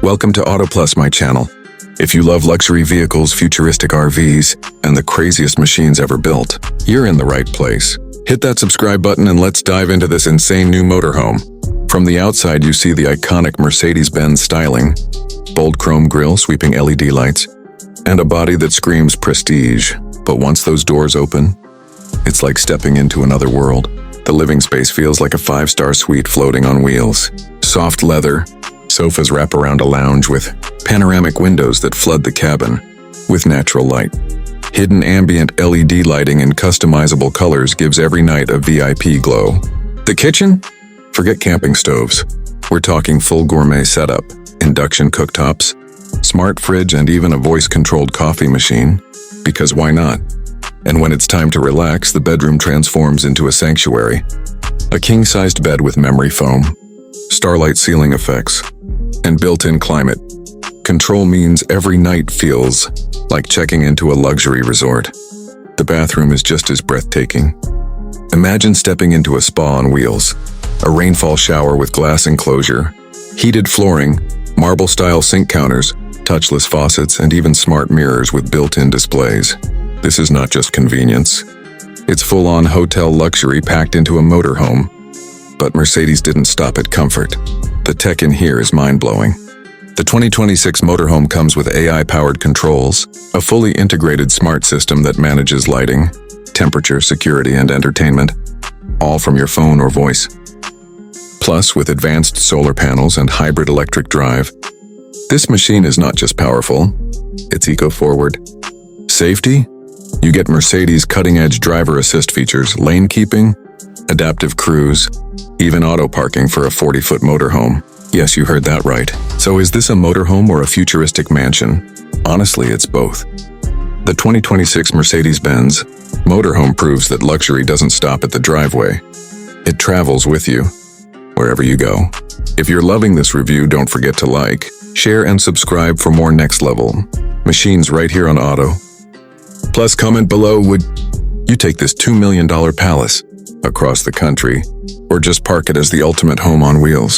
Welcome to Auto Plus, my channel. If you love luxury vehicles, futuristic RVs, and the craziest machines ever built, you're in the right place. Hit that subscribe button and let's dive into this insane new motorhome. From the outside, you see the iconic Mercedes-Benz styling, bold chrome grille, sweeping LED lights, and a body that screams prestige. But once those doors open, it's like stepping into another world. The living space feels like a five-star suite floating on wheels. Soft leather, sofas wrap around a lounge with panoramic windows that flood the cabin with natural light. Hidden ambient LED lighting in customizable colors gives every night a VIP glow. The kitchen? Forget camping stoves. We're talking full gourmet setup, induction cooktops, smart fridge, and even a voice-controlled coffee machine. Because why not? And when it's time to relax, the bedroom transforms into a sanctuary. A king-sized bed with memory foam, starlight ceiling effects, and built-in climate control means every night feels like checking into a luxury resort. The bathroom is just as breathtaking. Imagine stepping into a spa on wheels, a rainfall shower with glass enclosure, heated flooring, marble-style sink counters, touchless faucets, and even smart mirrors with built-in displays. This is not just convenience. It's full-on hotel luxury packed into a motorhome. But Mercedes didn't stop at comfort. The tech in here is mind-blowing. The 2026 motorhome comes with AI-powered controls, a fully integrated smart system that manages lighting, temperature, security, and entertainment, all from your phone or voice. Plus, with advanced solar panels and hybrid electric drive, this machine is not just powerful, it's eco-forward. Safety? You get Mercedes' cutting-edge driver assist features, lane keeping, adaptive cruise, even auto parking for a 40-foot motorhome. Yes, you heard that right. So is this a motorhome or a futuristic mansion? Honestly, it's both. The 2026 Mercedes-Benz Motorhome proves that luxury doesn't stop at the driveway. It travels with you, wherever you go. If you're loving this review, don't forget to like, share, and subscribe for more next-level machines right here on Auto. Plus, comment below, would you take this $2 million palace across the country, or just park it as the ultimate home on wheels?